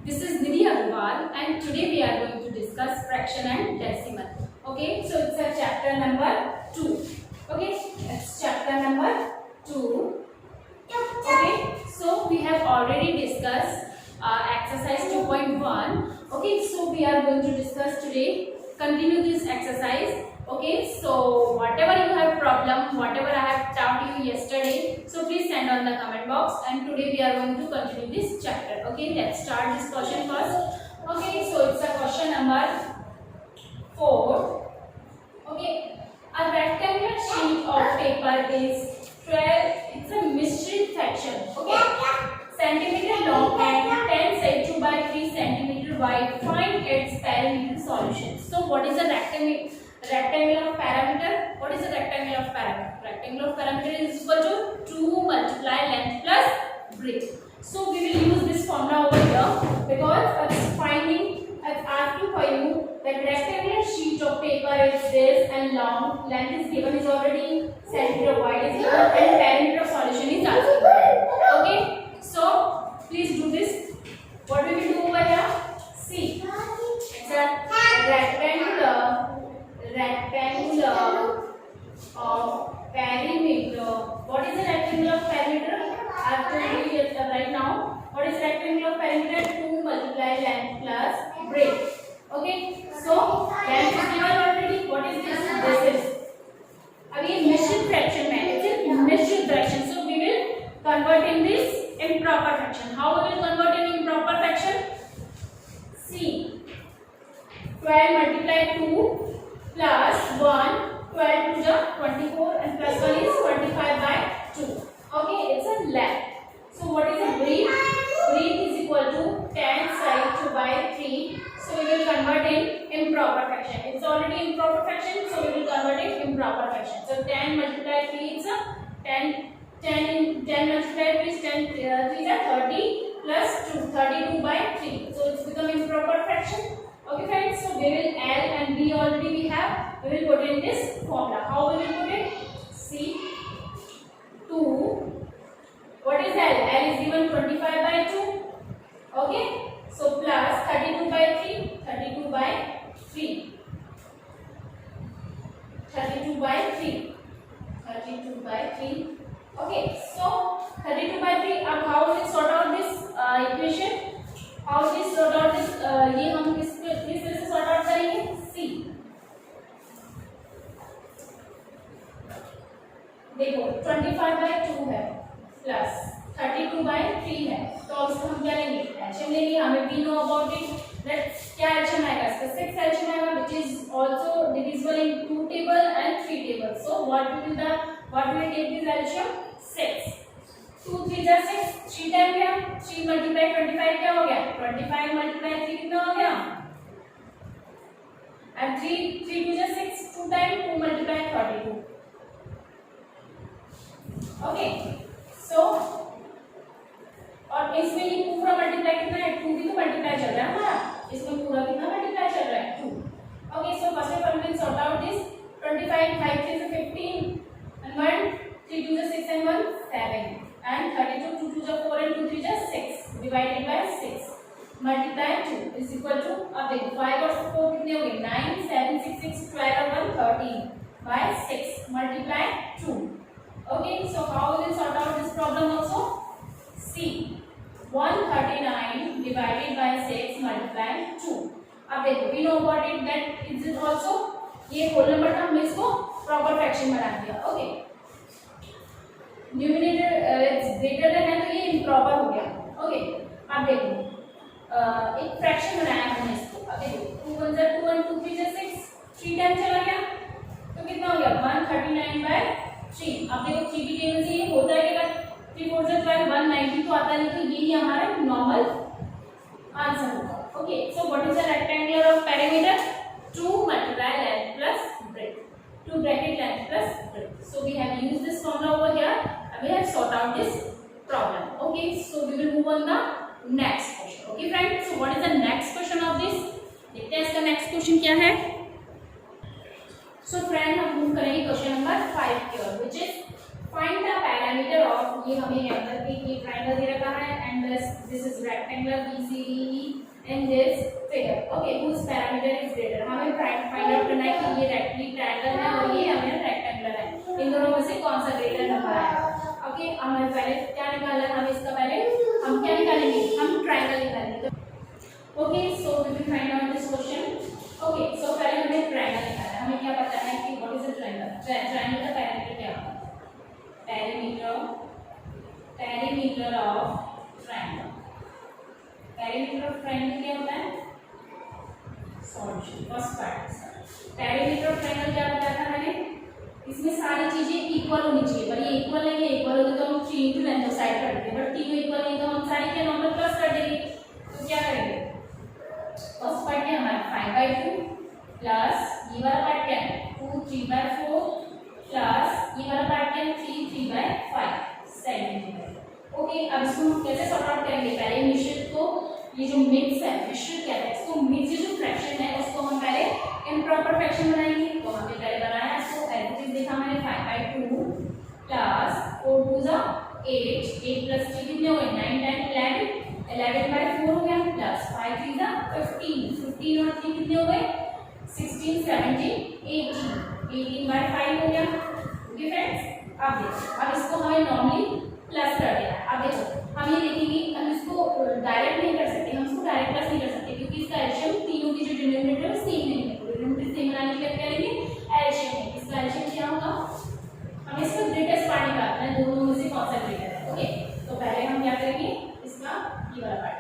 This is Nidhi Agarwal and today we are going to discuss fraction and decimal. Okay, so it's a chapter number 2. Okay, it's chapter number 2. Okay, so we have already discussed exercise 2.1. Okay, so we are going to discuss today, continue this exercise. Okay, so whatever you have problem, whatever I have taught you yesterday, so please send on the comment box, and today we are going to continue this chapter. Okay, let's start this question first. Okay, so it's a question number 4. Okay, a rectangular sheet of paper is 12, it's a mystery fraction. Okay, centimeter long and 10 cm by 3 cm wide. Find its perimeter solution. So what is a rectangular parameter? What is a rectangular parameter? Rectangular parameter is equal to 2 multiply length plus breadth. So we will use this formula over here because it's asking for you that rectangular sheet of paper is this and long length is given is already centimeter wide is given and perimeter solution is asking. Okay, so please do this. What we will do over here? See, it's a rectangular of perimeter. What is the rectangular perimeter? I have told you right now. What is rectangular perimeter? 2 multiply length plus breadth. Okay, so length is given already. What is this? This is again निश्चित fraction में. It's in निश्चित fraction. So we will convert in this improper fraction. How we will convert in improper fraction? See, 12 multiply 2 plus 1. 12 to the 24 and plus 1 is 25 by 2. Okay, it's a length. So what is the breadth? Breadth is equal to 10 side 2 by 3. So we will convert in improper fraction. It's already improper fraction, so we will convert in improper fraction. So 10 multiply 3 is a 10 multiply 3 is 10 3 is a 30 plus 2 32 by 3. So it's become improper fraction. Okay friends, so we will L and B already we have. We will put in this formula. How we will put it? See, 2. What is L? L is given 25 by 2. Okay. So plus 32 by 3. 32 by 3. 32 by 3. 32 by 3. Okay. So 32 by 3. How we sort out this equation? How we sort out this? ये हम किस तरह से sort out करेंगे? See. देखो 25 by 2 है plus 32 by 3 है, तो अब इसको हम क्या लेंगे? एलसीएम लेंगे. हमें we know about it that क्या एलसीएम आएगा इसका? 6 एलसीएम आएगा, which is also divisible in 2 table and 3 table. So what will take this LCM? 6. 2 3 जा 6, 3 टाइम गया, 3 multiply 25 क्या हो गया? 25 multiply 3 कितना हो गया? and 3 2 जा 6, 2 टाइम 2 multiply 32. ओके, सो और इसमें ये पूरा मल्टीप्लाई कितना है? 2 भी तो मल्टीप्लाई चल रहा है हमारा. इसमें पूरा कितना मल्टीप्लाई चल रहा है? 2. Okay, so first of all we will sort out this. 25 5 3 is 15 and 1 3 2 is 6 and 1 7 and 32 2 2 is 4 and 2 3 is 6 divided by 6 multiply 2 is equal to, अब देखो 5 और 4 कितने हो गए? 9 7 6 6 12 और 1 13 by 6 multiply 2. Okay, so how we will sort out this problem also? See, 139 divided by 6 multiply 2. अब देखो, we know about it that is it also ये whole number था, हमने इसको proper fraction बना दिया. Okay, numerator it's greater than है तो ये improper हो गया. Okay, अब देखो एक fraction बनाया हमने इसको. अब देखो 2 1 जा 2 and 2 3 जा 6, 3 टाइम चला गया तो कितना हो गया? 139 by 3. अब देखो 3 की टेबल से ये होता है क्या? 3 4 से 12 190 तो आता नहीं, तो यही हमारा नॉर्मल आंसर होगा. Okay, so what is the rectangular of perimeter? 2 multiply length plus breadth. 2 bracket length plus breadth. So we have used this formula over here and we have sort out this problem. Okay, so we will move on the next question. Okay friends, so what is the next question of this? देखते हैं इसका next question क्या है. So friend हम move करेंगे question number 5 की ओर, which is find the parameter of, ये हमें अंदर की ट्रायंगल दे रखा है and this is rectangular BCDE and this figure. Okay, whose parameter is greater? हमें फाइंड आउट करना है कि ये ट्रायंगल है और ये हमें रेक्टेंगुलर है, इन दोनों में से कौन सा ग्रेटर नंबर है। ओके, हमें पहले क्या निकालना है, हम इसका पहले हम क्या निकालेंगे, हम ट्रायंगल निकालेंगे। Okay, so we will find out this question. Okay, so पहले हमें ट्रायंगल निकालना है। हमें क्या पता है कि what is a triangle, triangle का पैरामीटर क्या होता है, perimeter of triangle। perimeter of triangle क्या होता है, solution first part. perimeter of triangle क्या बताया था मैंने, इसमें सारी चीजें इक्वल होनी चाहिए, पर ये इक्वल नहीं है, इक्वल होती तो हम 3 into लेंथ ऑफ साइड कर देंगे, बट तीनों इक्वल नहीं तो हम सारी के नंबर प्लस कर देंगे। तो क्या करेंगे, फर्स्ट पार्ट क्या हमारा 5/2 प्लस ये वाला पार्ट क्या है 2 3/4 प्लस ये वाला पार्ट क्या है 3 3/5 सेंटीमीटर। ओके, अब इसको हम कैसे सॉर्ट आउट करेंगे, पहले मिश्रित को, ये जो मिक्स है मिश्रित क्या है, इसको मिक्स जो फ्रैक्शन है उसको हम पहले इम्प्रॉपर फ्रैक्शन बनाएंगे। तो हमने पहले बनाया इसको एज इट इज, देखा मैंने 5/2 प्लस 4 2 8 8 प्लस 3 कितने हो गए 9 10 11 11/4 हो गया प्लस 5 3 15 15 और 3 कितने हो गए 16 17 18 18/5 हो गया। ओके फ्रेंड्स, अब देखो, अब इसको हमें नॉर्मली प्लस कर देना है। अब देखो हम ये देखेंगे, हम इसको डायरेक्ट नहीं कर सकते, हम इसको डायरेक्ट प्लस नहीं कर सकते क्योंकि इसका एलसीएम तीनों की जो डिनोमिनेटर है सेम नहीं है। डिनोमिनेटर सेम बनाने के लिए क्या करेंगे, एलसीएम। इसका एलसीएम क्या होगा, हमें इसका ग्रेटेस्ट पार्ट निकालना है, दोनों में से कौन सा ग्रेटर है। ओके, तो पहले हम क्या करेंगे, इसका ये वाला पार्ट।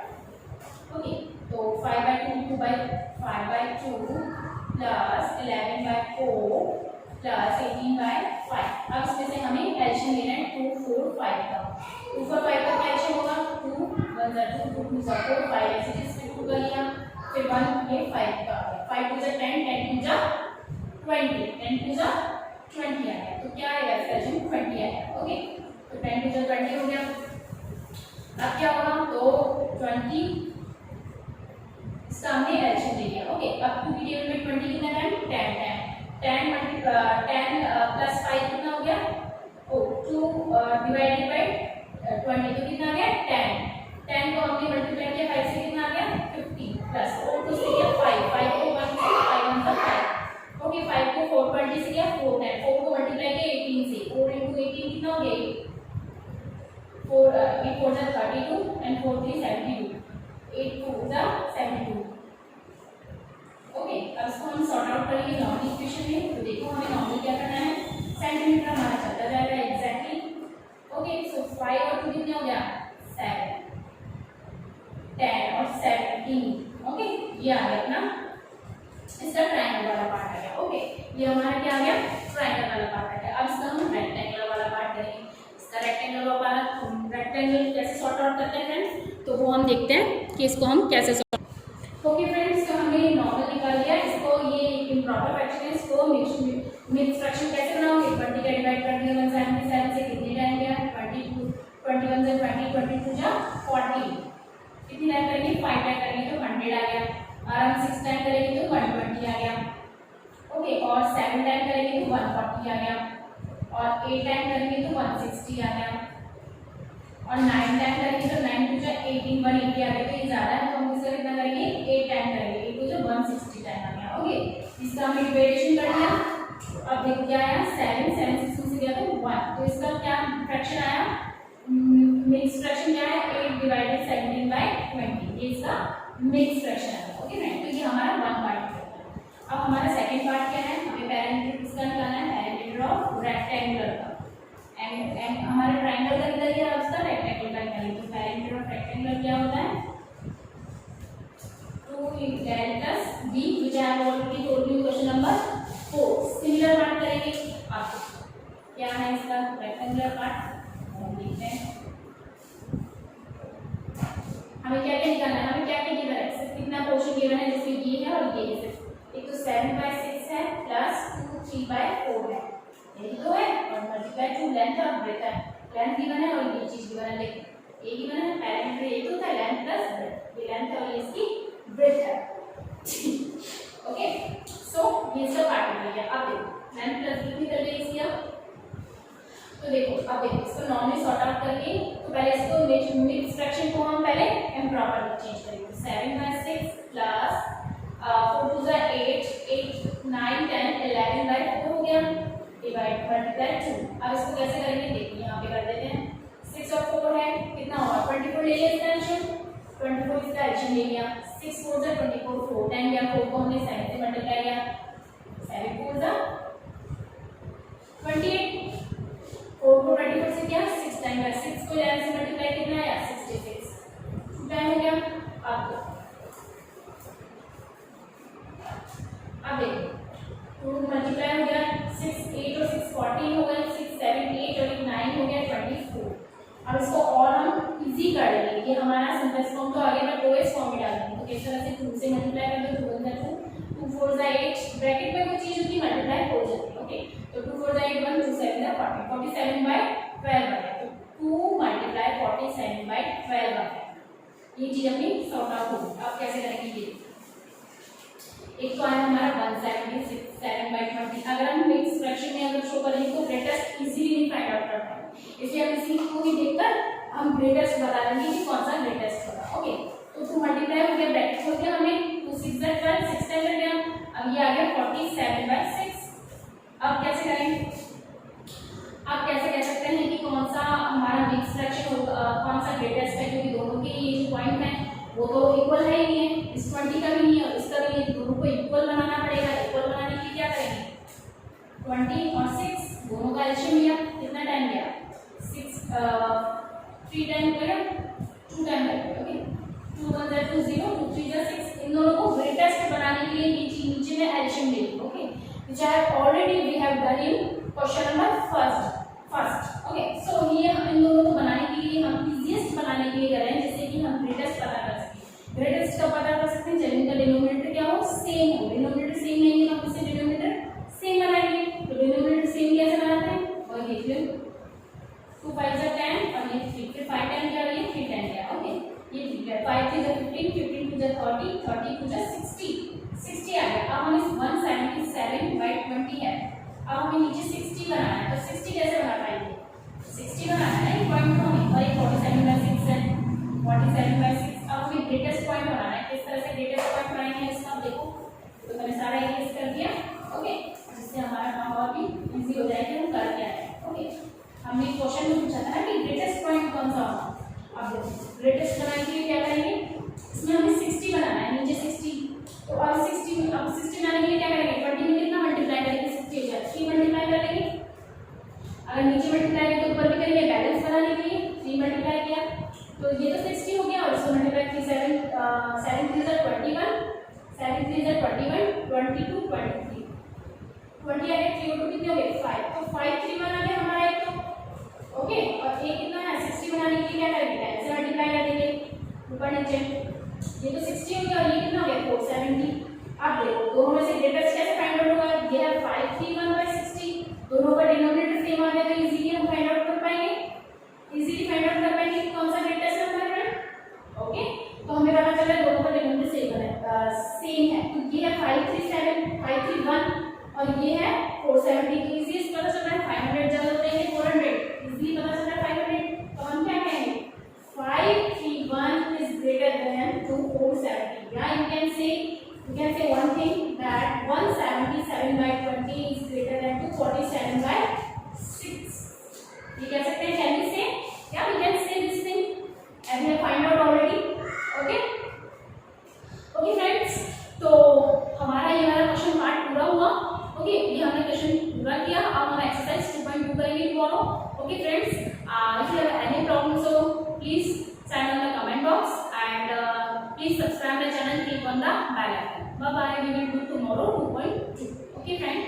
ओके, तो 5/2 2/5/2 प्लस 11/4 प्लस 18/5। अब इसमें से हमें एलसीएम लेना है 2 4 5 का। 2 4 5 का क्या एलसीएम होगा 2 1 2 2 2 4 5 ऐसे जिससे 2 का लिया, फिर 1 ये 5 का, 5 2 10 10 2 20 10 2 20 आ गया। तो क्या आएगा इसका एलसीएम 20 आएगा। ओके, तो 10 2 20 हो गया। अब क्या होगा, तो 20 इसका हमने एलसीएम ले लिया। ओके, अब 2 की टेबल में 20 कितना है 10 प्लस 5 कितना हो गया, 2 डिवाइडेड बाय 20 तो कितना आ गया 10 को हमने मल्टीप्लाई किया 5 से कितना आ गया 15 प्लस 4 तो से किया 5 को 1 से 5 1 का 5। ओके, 5 को 4 20 से किया 4 10, 4 को मल्टीप्लाई किया 18 से, 4 into 18 कितना हो गया 4 8 4 32 and 4 3 72, 8 2 72। ओके, अब इसको हम सॉर्ट आउट करेंगे नॉर्मल इक्वेशन में। तो देखो हमें नॉर्मल क्या करना है, सेंटीमीटर हमारा चलता जाएगा एग्जैक्टली। ओके, सो 5 और 2 कितने हो गया 7 10 और 17। ओके, ये आ गया अपना इसका ट्रायंगल वाला पार्ट आ गया। ओके, ये हमारा क्या आ गया ट्रायंगल वाला पार्ट आ गया। अब इसका हम रेक्टेंगुलर वाला पार्ट करेंगे। इसका रेक्टेंगल कैसे सॉर्ट आउट करते हैं फ्रेंड्स, तो वो हम देखते हैं कि इसको हम कैसे। ओके फ्रेंड्स, तो हमने नॉर्मल निकाल लिया, इसको ये इम्प्रॉपर फ्रैक्शन है, इसको मिक्स फ्रैक्शन कैसे बनाओगे, 20 का डिवाइड कर दिया 177 से, कितने टाइम गया 22 21 से 20 22 जा 40, कितनी टाइम करेंगे 5 टाइम करेंगे तो 100 आ गया, और हम 6 टाइम करेंगे तो 120 आ गया। ओके, और 7 टाइम करेंगे तो 140 आ गया, और 8 टाइम करेंगे तो 160 आ गया, और 9 टाइम करेंगे तो 9 2 जा 18 180 आ गया। तो ये ज्यादा है तो हम इसका कितना करेंगे 8 टाइम करेंगे, 8 2 जा 160 टाइम आ गया। ओके, इसका हमने डिवाइडेशन कर दिया। अब देखो क्या आया 7 7 6 से गया तो 1, तो इसका क्या फ्रैक्शन आया, मिक्स फ्रैक्शन क्या है 8 डिवाइडेड 17/20, ये इसका मिक्स फ्रैक्शन है। ओके फ्रेंड, तो ये हमारा 1 पार्ट है। अब हमारा सेकंड पार्ट क्या है, हमें पैरामीटर किसका निकालना है, पैरामीटर ऑफ रेक्टेंगुलर का। एंड हमारे ट्रायंगल का निकल गया, अब इसका रेक्टेंगल का निकालेंगे। तो पैरामीटर ऑफ रेक्टेंगुलर क्या होता है 2l plus b, which I have already told you question number 4। Similar part करेंगे। आप क्या है इसका रेक्टेंगुलर पार्ट देखते हैं, हमें क्या क्या निकालना है, हमें क्या क्या गिवन है, सिर्फ कितना पोर्शन गिवन है जिसमें ये है और ये है। सिर्फ एक तो 7/6 है प्लस 2 3/4 है, ये तो है, और मल्टीप्लाई 2 लेंथ और ब्रेथ है। लेंथ गिवन है और ये चीज गिवन है, देखो ये गिवन है, पैरामीटर ये तो था लेंथ प्लस ब्रेथ, ये लेंथ और ये इसकी ब्रेथ है। ओके, सो ये सब पार्ट निकल गया। अब देखो लेंथ प्लस ब्रेथ निकल गई इसकी। अब तो देखो, अब देखो इसको नॉर्मली सॉर्ट आउट करके, तो पहले इसको मिक्स फ्रैक्शन को हम प्रॉपर चेंज करेंगे 7 by 6 प्लस 4 2 जा 8 8 9 10 11 by 4 हो गया डिवाइड मल्टीप्लाई 2। अब इसको कैसे करेंगे देखिए यहाँ पे कर देते हैं 6 और 4 है कितना होगा 24 ले लिया इसका एडिशन 24 इसका एडिशन ले लिया 6 4 जा 24 4 10 गया 4 को हमने 7 से मल्टीप्लाई किया 7 4 जा 28 4 को 24 से किया 6 टाइम बाय 6 को 11 से मल्टीप्लाई कितना आया 66 टाइम हो गया। अब देखो 2 मल्टीप्लाई हो गया 6 8 और 6 14 हो गए 6 7 8 और 1 9 हो गया 24। अब इसको और हम इजी कर लेंगे कि हमारा सिंपलेक्स फॉर्म तो आगे मैं लोएस्ट फॉर्म में डालेंगे तो किस तरह से 2 से मल्टीप्लाई कर दो 2 1 जा 2 2 4 जा 8 ब्रैकेट में कोई चीज होती है मल्टीप्लाई हो जाती है ओके तो 2 4 जा 8 1 2 7 जा 40 47 by 12 आ गया तो 2 मल्टीप्लाई 47 by 12 आ गया। ये चीज अपनी सॉर्ट आउट होगी। आप कैसे करेंगे ये एक तो आया हमारा 176 7 by 20 अगर हम मिक्स फ्रैक्शन में अगर शो करेंगे तो ग्रेटेस्ट इजीली नहीं फाइंड आउट कर पाएंगे इसलिए हम इसी को भी देखकर हम ग्रेटेस्ट बता देंगे कि कौन सा ग्रेटेस्ट होगा ओके तो 2 मल्टीप्लाई हो गया ब्रैकेट हो गया हमें 2 6 जा 12 6 टाइम कर दिया अब ये आ गया 47 by 6। अब कैसे करेंगे आप कैसे कह सकते हैं कि कौन सा हमारा मिक्स फ्रैक्शन होगा कौन सा ग्रेटेस्ट है क्योंकि दोनों के ये जो पॉइंट है वो तो इक्वल है ही नहीं है इस 20 का भी नहीं है और इसका भी नहीं दोनों को इक्वल बनाना पड़ेगा। इक्वल बनाने के लिए क्या करेंगे 20 और 6 दोनों का एडिशन लिया कितना टाइम गया 3 टाइम करें 2 टाइम करें ओके 2 1 जा 2 0 2 3 जा 6 इन दोनों को ग्रेटेस्ट बनाने के लिए नीचे में एडिशन ले लो okay which I have already we have done in question number first okay so ये इन दोनों को बनाने के लिए हम इजीएस्ट बनाने के लिए कर रहे हैं जिससे कि हम ग्रेटेस्ट पता कर सकें। ग्रेटेस्ट का पता कर सकते हैं जब इनका डिनोमिनेटर क्या हो सेम हो डिनोमिनेटर सेम नहीं है तो हम इससे डिनोमिनेटर सेम बनाएंगे तो डिनोमिनेटर सेम कैसे बनाते हैं और देख लो 2 5 जा 10 और ये 3 फिर 5 टाइम क्या ये 3 टाइम क्या ओके ये 5 3 जा 15 15 2 जा 30 30 2 जा 60 आ गया। अब हमें 177 by 20 है अब हमें नीचे 60 बनाना है तो 60 कैसे बना पाएंगे 60 बनाना है एक पॉइंट तो हमें और एक 47 by 6 है 47 by 6 अब हमें ग्रेटेस्ट पॉइंट बनाना है किस तरह से ग्रेटेस्ट पॉइंट बनाएंगे इसका देखो तो मैंने सारा इरेज कर दिया ओके जिससे हमारा काम और भी इजी हो जाएगा हम कर क्या है ओके हमने क्वेश्चन में पूछा था कि ग्रेटेस्ट पॉइंट कौन सा होगा। अब देखो ग्रेटेस्ट बनाने के लिए क्या करेंगे इसमें हमें 60 बनाना है नीचे 60 तो अब 60 बनाने के लिए क्या करेंगे 20 में कितना मल्टीप्लाई करेंगे 60 हो जाए 3 मल्टीप्लाई कर लेंगे अगर नीचे मल्टीप्लाई करें तो ऊपर भी करेंगे बैलेंस बनाने के लिए 3 मल्टीप्लाई किया तो ये तो 60 हो गया और इसको मल्टीप्लाई 3 7 3 जा 21 7 3 जा 21 22 23 20 आ गया 3 और 2 कितने हो गए 5 तो 5 3 बना गया हमारा एक तो ओके और एक कितना है 60 बनाने के लिए क्या करेंगे पहले से मल्टीप्लाई कर देंगे ऊपर नीचे ये तो 60 हो गया और ये कितना हो गया 470। अब देखो दोनों में से ग्रेटेस्ट कैसे फाइंड आउट होगा ये है 531 by 60 दोनों का डिनोमिनेटर सेम आ गया तो इजीली हम फाइंड आउट कर पाएंगे इजीली फाइंड आउट कर पाएंगे कौन सा ग्रेटेस्ट नंबर है ओके तो हमें पता चला दोनों का डिनोमिनेटर सेम है तो ये है 537 531 और ये है 470 तो इजीली पता चल रहा है 500 ज्यादा होते हैं 400 इजीली पता चल रहा है 500 तो हम क्या कहेंगे 531 is greater than 470 yeah you can say one thing that 177 by 20 is greater than 247 by 6 ये कह सकते हैं can we say yeah we can say this thing and we have find out already okay friends तो हमारा ये वाला question part पूरा हुआ ओके ये हमने क्वेश्चन पूरा किया अब हम एक्सरसाइज 2.2 करेंगे tomorrow okay friends if you have any problem so please send on the comment box and please subscribe the channel click on the bell icon bye bye we will do tomorrow 2.2 okay friends